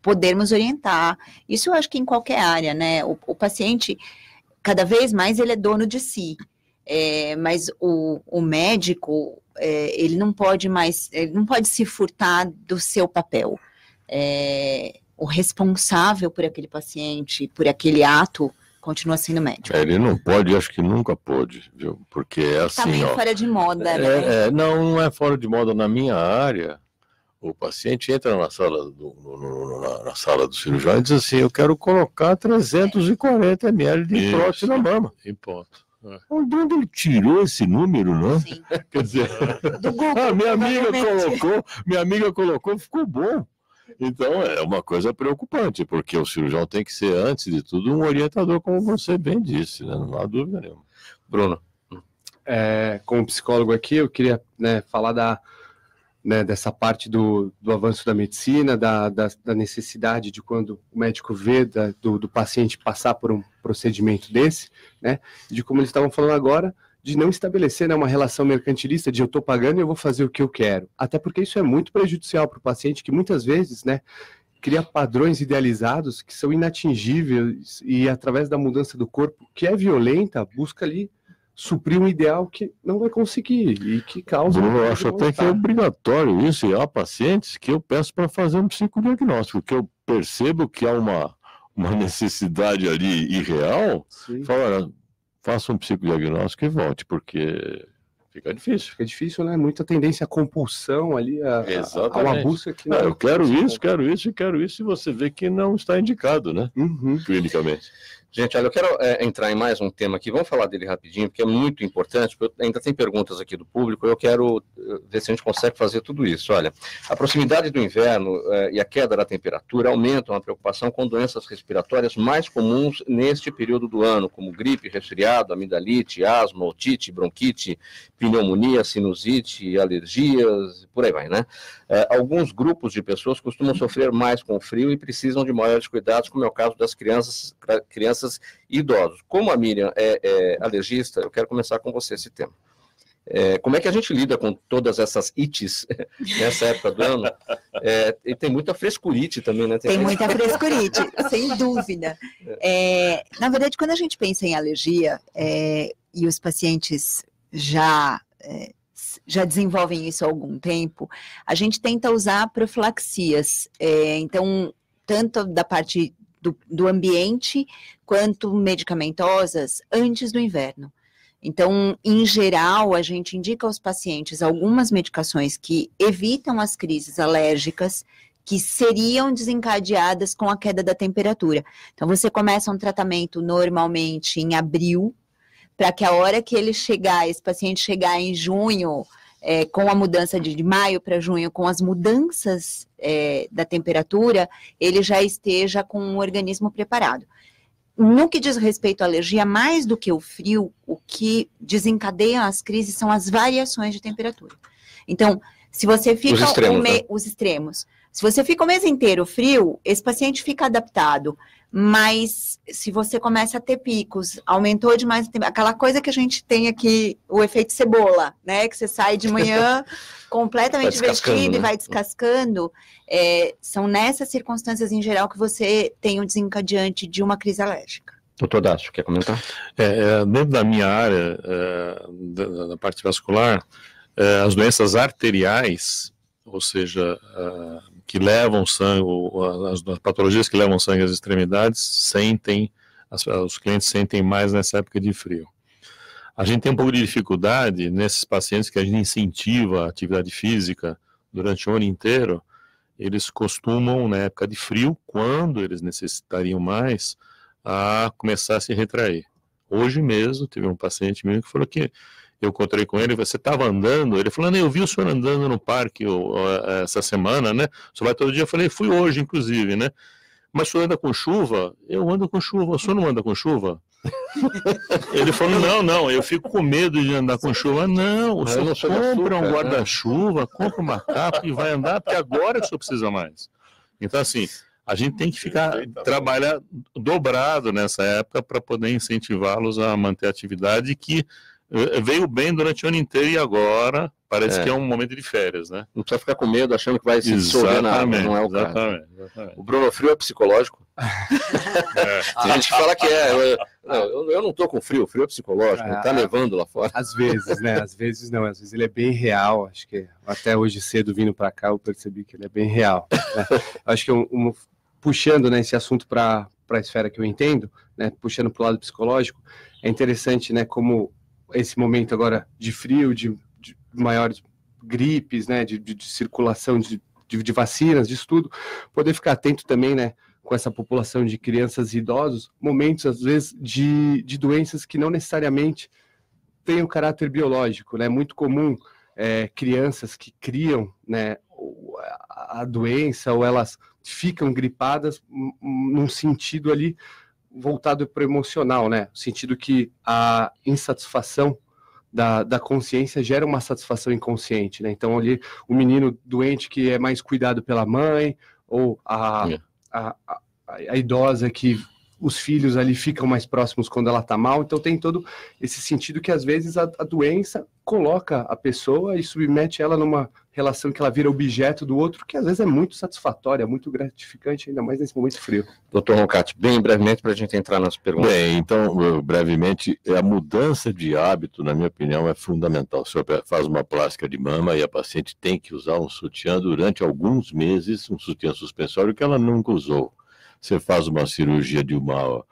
podermos orientar. Isso eu acho que em qualquer área, né? O paciente, cada vez mais, ele é dono de si. Mas o médico, ele não pode se furtar do seu papel. o responsável por aquele paciente, por aquele ato, continua sendo médico. Ele não pode, acho que nunca pôde, viu? Porque é assim, tá meio fora de moda, né? Não é fora de moda na minha área. O paciente entra na sala na sala do cirurgião e diz assim, eu quero colocar 340 ml de prótese na mama. De onde ele tirou esse número, não? Sim. Quer dizer, minha amiga colocou, ficou bom. Então é uma coisa preocupante, porque o cirurgião tem que ser, antes de tudo, um orientador, como você bem disse, né? Não há dúvida nenhuma. Bruno. Como psicólogo aqui, eu queria falar dessa parte do avanço da medicina, da necessidade de quando o médico vê do paciente passar por um procedimento desse, né, de como eles estavam falando agora, de não estabelecer uma relação mercantilista de eu estou pagando e eu vou fazer o que eu quero. Até porque isso é muito prejudicial para o paciente, que muitas vezes, né, cria padrões idealizados que são inatingíveis e através da mudança do corpo, que é violenta, busca ali suprir um ideal que não vai conseguir e que causa... Eu acho até que é obrigatório isso, e há pacientes que eu peço para fazer um psicodiagnóstico, que eu percebo que há uma necessidade ali irreal, fala, faça um psicodiagnóstico e volte, porque fica difícil. Fica difícil, né? Muita tendência à compulsão ali, a uma busca que... eu quero isso, e você vê que não está indicado, né? Clinicamente. Gente, olha, eu quero entrar em mais um tema aqui, vamos falar dele rapidinho, porque é muito importante, porque ainda tem perguntas aqui do público, eu quero ver se a gente consegue fazer tudo isso. Olha, a proximidade do inverno e a queda da temperatura aumentam a preocupação com doenças respiratórias mais comuns neste período do ano, como gripe, resfriado, amidalite, asma, otite, bronquite, pneumonia, sinusite, alergias, por aí vai, né? Alguns grupos de pessoas costumam sofrer mais com o frio e precisam de maiores cuidados, como é o caso das crianças e idosos. Como a Miriam é alergista, eu quero começar com você esse tema. Como é que a gente lida com todas essas ites nessa época do ano? E tem muita frescurite também, né? Tem muita frescurite, sem dúvida. Na verdade, quando a gente pensa em alergia, e os pacientes já desenvolvem isso há algum tempo, a gente tenta usar profilaxias. Então, tanto da parte do ambiente, quanto medicamentosas, antes do inverno. Então, em geral, a gente indica aos pacientes algumas medicações que evitam as crises alérgicas que seriam desencadeadas com a queda da temperatura. Então, você começa um tratamento normalmente em abril, para que a hora que esse paciente chegar em junho, com a mudança de maio para junho, com as mudanças da temperatura, ele já esteja com o organismo preparado. No que diz respeito à alergia, mais do que o frio, o que desencadeia as crises são as variações de temperatura. Então, se você fica... Os extremos. Se você fica o mês inteiro frio, esse paciente fica adaptado. Mas se você começa a ter picos, aumentou demais, aquela coisa que a gente tem aqui, o efeito cebola, né? Que você sai de manhã completamente vestido e vai descascando. São nessas circunstâncias em geral que você tem o desencadeante de uma crise alérgica. Doutor Dácio, quer comentar? Dentro da minha área, da parte vascular, as doenças arteriais, ou seja, que levam sangue, as patologias que levam sangue às extremidades, os clientes sentem mais nessa época de frio. A gente tem um pouco de dificuldade nesses pacientes que a gente incentiva a atividade física durante o ano inteiro, eles costumam, na época de frio, quando eles necessitariam mais, a começar a se retrair. Hoje mesmo, teve um paciente meu que falou que eu encontrei com ele, você estava andando, ele falou, eu vi o senhor andando no parque essa semana, né? O senhor vai todo dia? Eu falei, fui hoje, inclusive, né? Mas o senhor anda com chuva? Eu ando com chuva, o senhor não anda com chuva? Ele falou, não, eu fico com medo de andar com chuva. Não, o senhor compra um guarda-chuva, compra uma capa e vai andar, porque agora que o senhor precisa mais. Então, assim, a gente tem que trabalhar dobrado nessa época para poder incentivá-los a manter a atividade que veio bem durante o ano inteiro e agora Parece que é um momento de férias, né? Não precisa ficar com medo achando que vai se dissolver na água, não é o caso. Exatamente. O Bruno, frio é psicológico? Tem gente que fala que eu não tô com frio, frio é psicológico, tá nevando lá fora. Às vezes, né? Às vezes não, às vezes ele é bem real, acho que até hoje cedo vindo para cá eu percebi que ele é bem real. Né? Acho que puxando, né, esse assunto para a esfera que eu entendo, né, puxando para o lado psicológico, é interessante, né, como esse momento agora de frio, de maiores gripes, né, de circulação de vacinas, disso tudo, poder ficar atento também, né, com essa população de crianças e idosos, momentos, às vezes, de doenças que não necessariamente têm um caráter biológico, né, muito comum crianças que criam, né, a doença ou elas ficam gripadas num sentido ali voltado para o emocional, né, no sentido que a insatisfação da consciência gera uma satisfação inconsciente, né? Então ali o menino doente que é mais cuidado pela mãe, ou a idosa que os filhos ali ficam mais próximos quando ela está mal, então tem todo esse sentido que às vezes a doença coloca a pessoa e submete ela numa relação que ela vira objeto do outro, que às vezes é muito satisfatória, muito gratificante, ainda mais nesse momento frio. Doutor Roncati, bem brevemente para a gente entrar nas perguntas. Bem, então, brevemente, a mudança de hábito, na minha opinião, é fundamental. O senhor faz uma plástica de mama e a paciente tem que usar um sutiã durante alguns meses, um sutiã suspensório que ela nunca usou. Você faz uma cirurgia de uma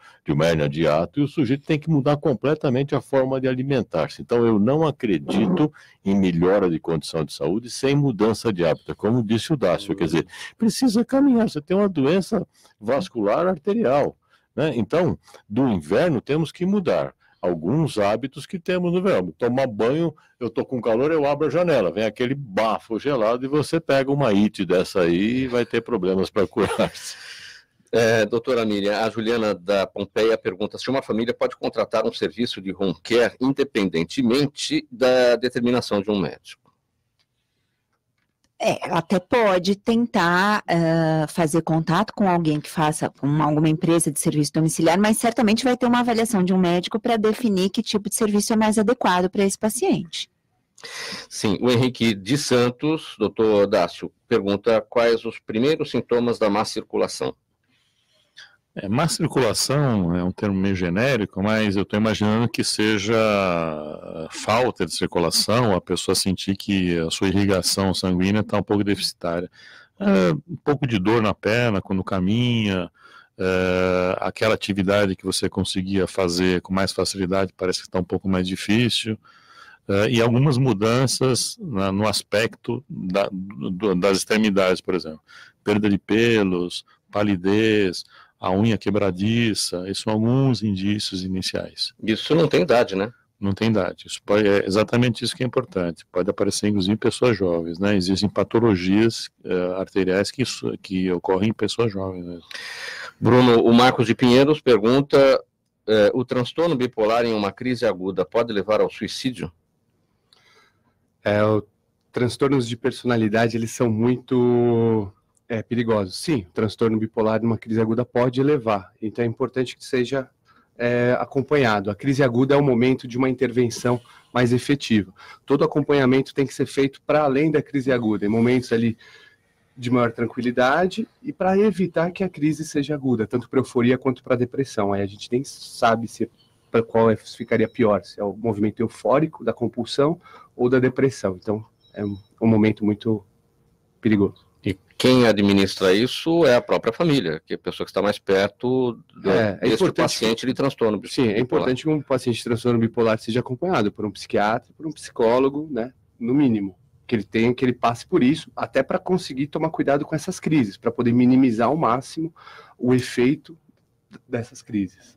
hérnia de hiato e o sujeito tem que mudar completamente a forma de alimentar-se. Então, eu não acredito em melhora de condição de saúde sem mudança de hábito. Como disse o Dácio, quer dizer, precisa caminhar. Você tem uma doença vascular arterial, né? Então, do inverno temos que mudar alguns hábitos que temos no verão. Tomar banho, eu estou com calor, eu abro a janela, vem aquele bafo gelado e você pega uma ite dessa aí e vai ter problemas para curar-se. Doutora Miriam, a Juliana da Pompeia pergunta se uma família pode contratar um serviço de home care independentemente da determinação de um médico. Ela até pode tentar fazer contato com alguém que faça, com alguma empresa de serviço domiciliar, mas certamente vai ter uma avaliação de um médico para definir que tipo de serviço é mais adequado para esse paciente. Sim, o Henrique de Santos, doutor Dácio, pergunta quais os primeiros sintomas da má circulação. Má circulação é um termo meio genérico, mas eu estou imaginando que seja falta de circulação, a pessoa sentir que a sua irrigação sanguínea está um pouco deficitária. Um pouco de dor na perna quando caminha, aquela atividade que você conseguia fazer com mais facilidade parece que está um pouco mais difícil, e algumas mudanças no aspecto das extremidades, por exemplo. Perda de pelos, palidez, a unha quebradiça, esses são alguns indícios iniciais. Isso não tem idade, né? Não tem idade. Isso é exatamente isso que é importante. Pode aparecer, inclusive, em pessoas jovens, né? Existem patologias arteriais que ocorrem em pessoas jovens, né? Bruno, o Marcos de Pinheiros pergunta, o transtorno bipolar em uma crise aguda pode levar ao suicídio? Transtornos de personalidade, eles são muito... perigosos. Sim, o transtorno bipolar numa crise aguda pode levar, então é importante que seja acompanhado. A crise aguda é o momento de uma intervenção mais efetiva. Todo acompanhamento tem que ser feito para além da crise aguda, em momentos ali de maior tranquilidade e para evitar que a crise seja aguda, tanto para euforia quanto para depressão. Aí a gente nem sabe para qual ficaria pior, se é o movimento eufórico da compulsão ou da depressão. Então é um momento muito perigoso. E quem administra isso é a própria família, que é a pessoa que está mais perto desse paciente de transtorno bipolar. Sim, é importante que um paciente de transtorno bipolar seja acompanhado por um psiquiatra, por um psicólogo, né, no mínimo, que ele passe por isso, até para conseguir tomar cuidado com essas crises, para poder minimizar ao máximo o efeito dessas crises.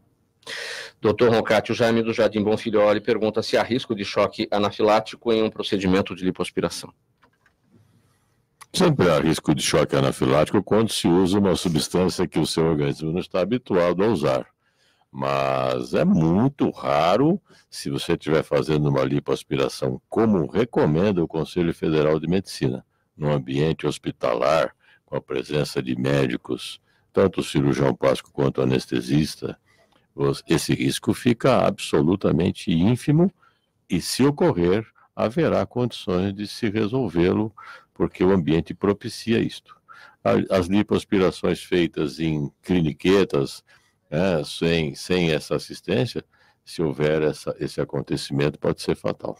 Doutor Roncati, o Jaime do Jardim Bonfilholi pergunta se há risco de choque anafilático em um procedimento de lipoaspiração. Sempre há risco de choque anafilático quando se usa uma substância que o seu organismo não está habituado a usar. Mas é muito raro se você estiver fazendo uma lipoaspiração, como recomenda o Conselho Federal de Medicina, no ambiente hospitalar, com a presença de médicos, tanto o cirurgião plástico quanto o anestesista, esse risco fica absolutamente ínfimo e, se ocorrer, haverá condições de se resolvê-lo, porque o ambiente propicia isto. As lipoaspirações feitas em cliniquetas, né, sem essa assistência, se houver esse acontecimento, pode ser fatal.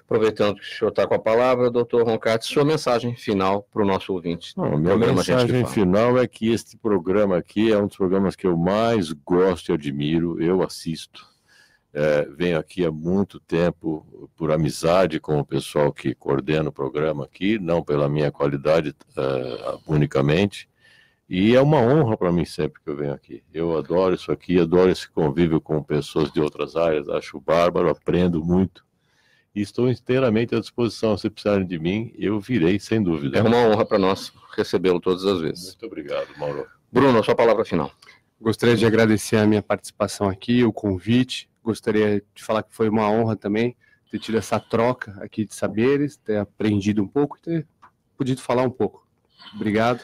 Aproveitando que o senhor está com a palavra, doutor Roncati, sua mensagem final para o nosso ouvinte. Não, minha mensagem final é que este programa aqui é um dos programas que eu mais gosto e admiro, eu assisto. Venho aqui há muito tempo por amizade com o pessoal que coordena o programa aqui, não pela minha qualidade unicamente, e é uma honra para mim sempre que eu venho aqui. Eu adoro isso aqui, adoro esse convívio com pessoas de outras áreas, acho bárbaro, aprendo muito, e estou inteiramente à disposição. Se precisarem de mim, eu virei, sem dúvida. É uma honra para nós recebê-lo todas as vezes. Muito obrigado, Mauro. Bruno, a sua palavra final. Gostaria de agradecer a minha participação aqui, o convite. Gostaria de falar que foi uma honra também ter tido essa troca aqui de saberes, ter aprendido um pouco e ter podido falar um pouco. Obrigado.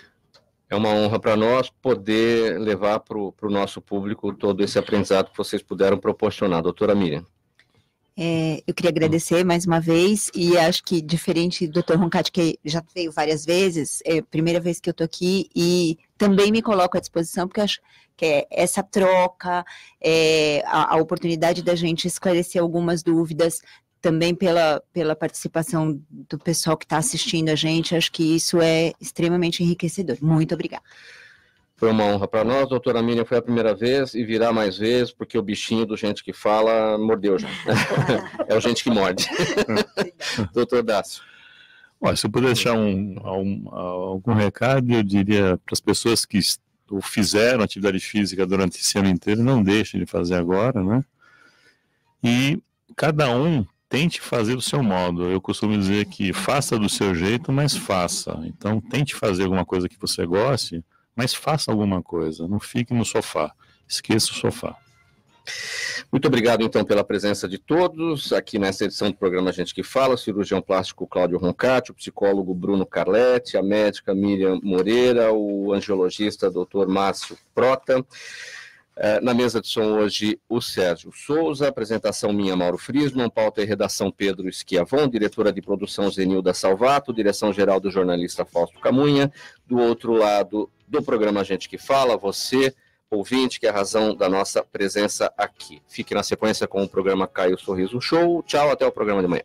É uma honra para nós poder levar para o nosso público todo esse aprendizado que vocês puderam proporcionar. Doutora Miriam. Eu queria agradecer mais uma vez, e acho que diferente do Dr. Roncati, que já veio várias vezes, é a primeira vez que eu estou aqui, e também me coloco à disposição, porque acho que essa troca, a oportunidade da gente esclarecer algumas dúvidas, também pela participação do pessoal que está assistindo a gente, acho que isso é extremamente enriquecedor. Muito obrigada. Foi uma honra para nós, doutora Miriam, foi a primeira vez e virá mais vezes, porque o bichinho do Gente que Fala mordeu já. É o Gente que Morde. Doutor Dácio. Olha, se eu puder deixar algum recado, eu diria para as pessoas que fizeram atividade física durante esse ano inteiro, não deixem de fazer agora, né? E cada um tente fazer do seu modo. Eu costumo dizer que faça do seu jeito, mas faça. Então, tente fazer alguma coisa que você goste, mas faça alguma coisa, não fique no sofá, esqueça o sofá. Muito obrigado, então, pela presença de todos aqui nessa edição do programa Gente que Fala, o cirurgião plástico Cláudio Roncati, o psicólogo Bruno Carletti, a médica Miriam Moreira, o angiologista Dr. Márcio Prota. Na mesa de som hoje, o Sérgio Souza, apresentação minha, Mauro Friesman, pauta e redação Pedro Schiavon, diretora de produção Zenilda Salvato, direção-geral do jornalista Fausto Camunha, do outro lado do programa Gente que Fala, você, ouvinte, que é a razão da nossa presença aqui. Fique na sequência com o programa Caio Sorriso Show. Tchau, até o programa de amanhã.